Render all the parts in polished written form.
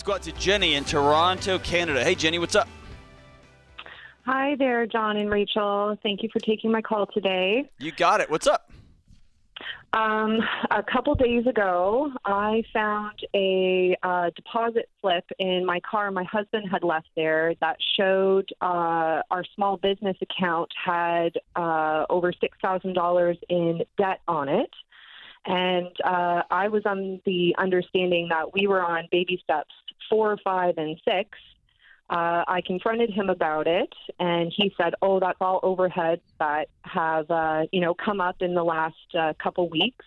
go out to Jenny in Toronto, Canada. Hey, Jenny, what's up? Hi there, John and Rachel. Thank you for taking my call today. You got it. What's up? A couple days ago, I found a deposit slip in my car my husband had left there that showed our small business account had over $6,000 in debt on it. And I was on the understanding that we were on baby steps 4, 5, and 6. I confronted him about it, and he said, "Oh, that's all overhead that have, come up in the last couple weeks."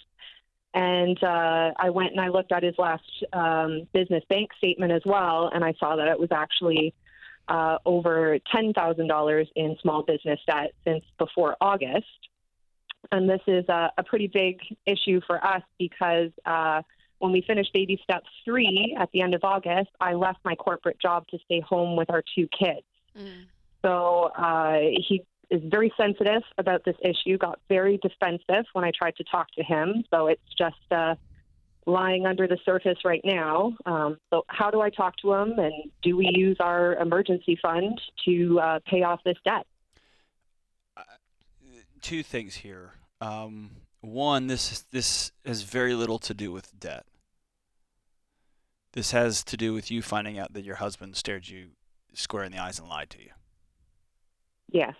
And I went and I looked at his last business bank statement as well, and I saw that it was actually over $10,000 in small business debt since before August. And this is a pretty big issue for us because when we finished baby step 3 at the end of August, I left my corporate job to stay home with our 2 kids. So he is very sensitive about this issue, got very defensive when I tried to talk to him. So it's just lying under the surface right now. So how do I talk to him, and do we use our emergency fund to pay off this debt? Two things here. One, this has very little to do with debt. This has to do with you finding out that your husband stared you square in the eyes and lied to you. Yes.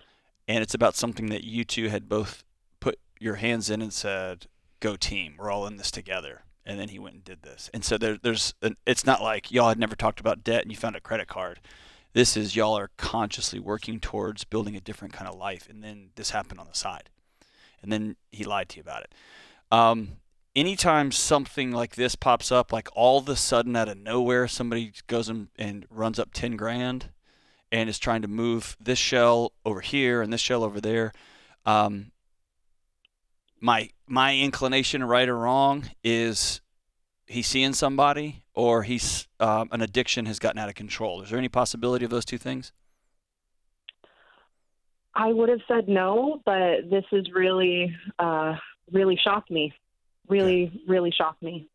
And it's about something that you two had both put your hands in and said, "Go team, we're all in this together." And then he went and did this. And so it's not like y'all had never talked about debt and you found a credit card. This is y'all are consciously working towards building a different kind of life. And then this happened on the side. And then he lied to you about it. Anytime something like this pops up, like all of a sudden out of nowhere, somebody goes and runs up 10 grand and is trying to move this shell over here and this shell over there. My inclination, right or wrong, is he's seeing somebody, or he's an addiction has gotten out of control. Is there any possibility of those two things? I would have said no, but this is really shocked me. Really shocked me.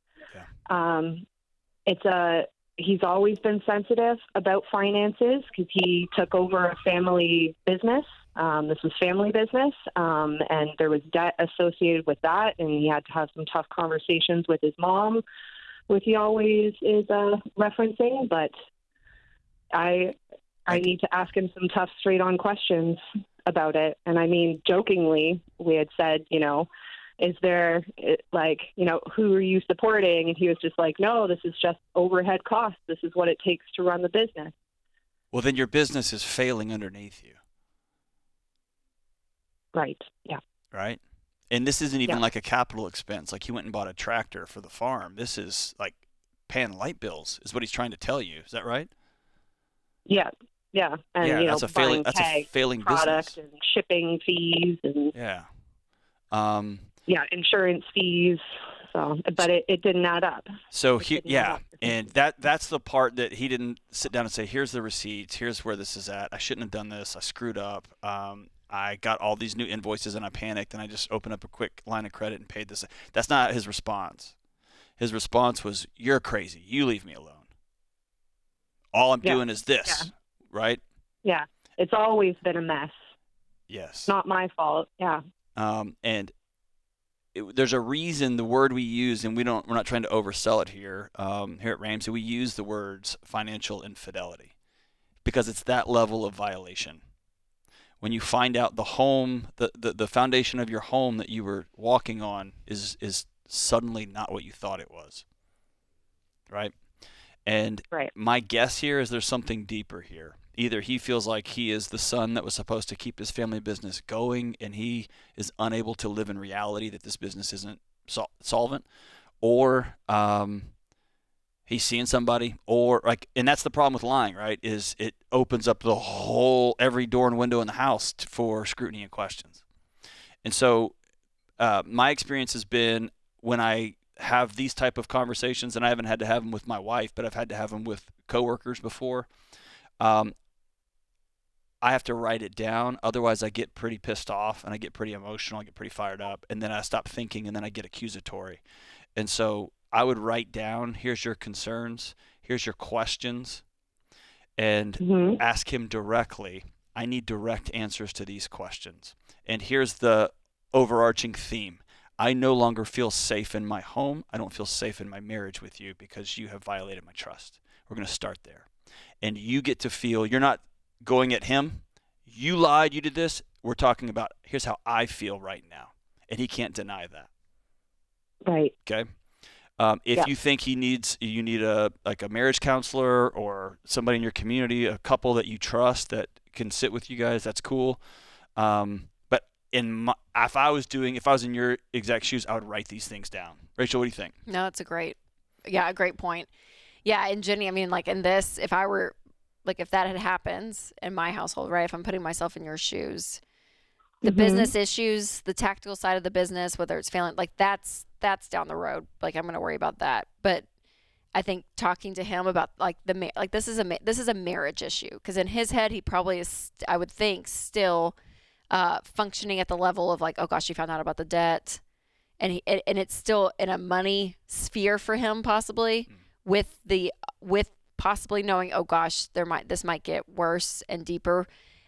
Yeah. He's always been sensitive about finances because he took over a family business. This was family business, and there was debt associated with that, and he had to have some tough conversations with his mom, which he always is referencing, but I need to ask him some tough, straight-on questions about it. And I mean, jokingly, we had said, is there, who are you supporting? And he was just like, no, this is just overhead costs. This is what it takes to run the business. Well, then your business is failing underneath you. Right, yeah. Right? And this isn't even like a capital expense. Like he went and bought a tractor for the farm. This is like paying light bills is what he's trying to tell you. Is that right? Yeah. Yeah. And, that's a failing product business. And shipping fees and insurance fees. So, but it didn't add up. So and that's the part that he didn't sit down and say, "Here's the receipts. Here's where this is at. I shouldn't have done this. I screwed up. I got all these new invoices and I panicked and I just opened up a quick line of credit and paid this." That's not his response. His response was, "You're crazy. You leave me alone. All I'm doing is this." Right? Yeah. It's always been a mess. Yes. Not my fault. Yeah. And there's a reason the word we use, and we're not trying to oversell it here. Here at Ramsey, we use the words financial infidelity because it's that level of violation. When you find out the home, the foundation of your home that you were walking on is suddenly not what you thought it was. Right? And my guess here is there's something deeper here. Either he feels like he is the son that was supposed to keep his family business going and he is unable to live in reality that this business isn't solvent, or he's seeing somebody, or and that's the problem with lying, right? Is it opens up every door and window in the house for scrutiny and questions. And so my experience has been when I have these type of conversations, and I haven't had to have them with my wife, but I've had to have them with coworkers before. I have to write it down. Otherwise, I get pretty pissed off and I get pretty emotional. I get pretty fired up, and then I stop thinking, and then I get accusatory. And so I would write down, here's your concerns. Here's your questions, and Mhm. ask him directly. I need direct answers to these questions. And here's the overarching theme. I no longer feel safe in my home. I don't feel safe in my marriage with you because you have violated my trust. We're going to start there. And you get to feel you're not going at him. You lied. You did this. We're talking about here's how I feel right now. And he can't deny that. Right. Okay. If Yeah. you think you need a marriage counselor or somebody in your community, a couple that you trust that can sit with you guys, that's cool. But if I was in your exact shoes, I would write these things down. Rachel, what do you think? No, it's a great point. Yeah, and Jenny, I mean, like in this, if I were, like, if that had happened in my household, right? If I'm putting myself in your shoes, the Mhm. business issues, the tactical side of the business, whether it's failing, like that's down the road. Like I'm going to worry about that. But I think talking to him about like this is a marriage issue, because in his head he probably is, I would think, still functioning at the level of like, oh gosh, you found out about the debt, and it's still in a money sphere for him, possibly with possibly knowing, oh gosh, this might get worse and deeper.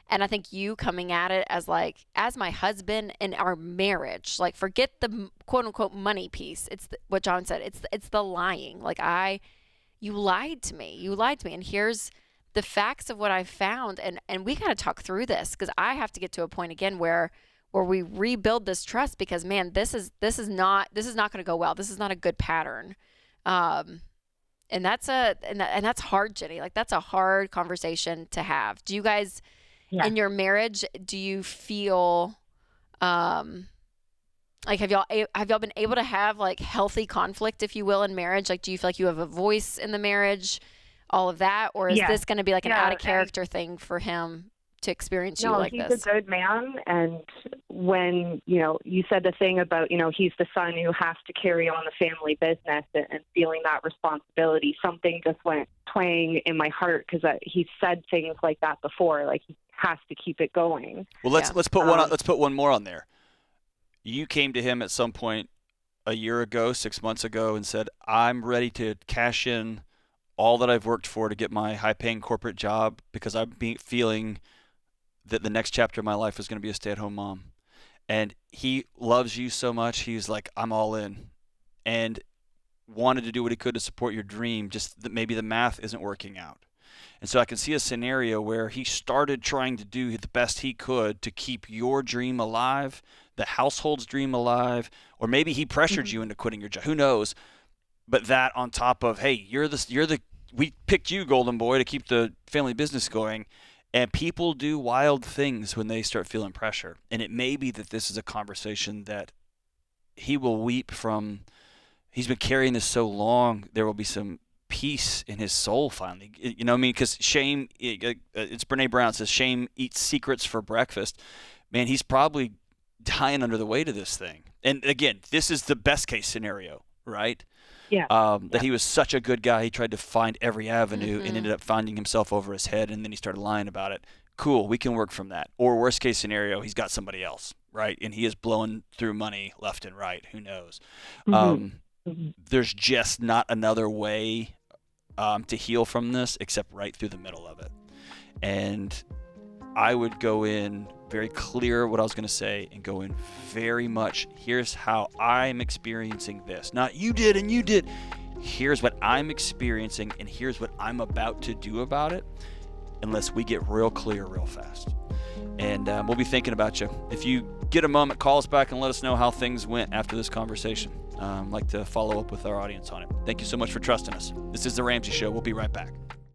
And I think you coming at it as like, as my husband in our marriage, like forget the quote unquote money piece. It's what John said. It's the lying. Like you lied to me. And here's the facts of what I found. And we got to talk through this, because I have to get to a point again where we rebuild this trust, because man, this is not going to go well. This is not a good pattern. And that's hard, Jenny. Like that's a hard conversation to have. Do you guys, Yeah. in your marriage, do you feel like have y'all been able to have like healthy conflict, if you will, in marriage? Like, do you feel like you have a voice in the marriage, all of that, or is Yeah. this going to be like an Yeah. out of character thing for him to experience you No, like he's this? a good man. And when, you said the thing about, he's the son who has to carry on the family business and feeling that responsibility, something just went twang in my heart, because he said things like that before, like he has to keep it going. Well, let's put one more on there. You came to him at some point a year ago, 6 months ago, and said, "I'm ready to cash in all that I've worked for to get my high-paying corporate job because I'm feeling that the next chapter of my life is going to be a stay-at-home mom." And he loves you so much, he's like, "I'm all in," and wanted to do what he could to support your dream, just that maybe the math isn't working out. And so I can see a scenario where he started trying to do the best he could to keep your dream alive, the household's dream alive, or maybe he pressured Mhm. you into quitting your job. Who knows? But that on top of, hey, we picked you, golden boy, to keep the family business going. And people do wild things when they start feeling pressure. And it may be that this is a conversation that he will weep from. He's been carrying this so long, there will be some peace in his soul finally. You know what I mean? Because shame, it's Brene Brown says, shame eats secrets for breakfast. Man, he's probably dying under the weight of this thing. And again, this is the best case scenario, right? Yeah. That he was such a good guy. He tried to find every avenue and Mhm. ended up finding himself over his head, and then he started lying about it. Cool, we can work from that. Or worst case scenario, he's got somebody else, right? And he is blowing through money left and right. Who knows? Mhm. Mhm. There's just not another way to heal from this except right through the middle of it. And I would go in very clear what I was going to say and go in very much, here's how I'm experiencing this. Not you did and you did. Here's what I'm experiencing and here's what I'm about to do about it, unless we get real clear real fast. And we'll be thinking about you. If you get a moment, call us back and let us know how things went after this conversation. Like to follow up with our audience on it. Thank you so much for trusting us. This is The Ramsey Show. We'll be right back.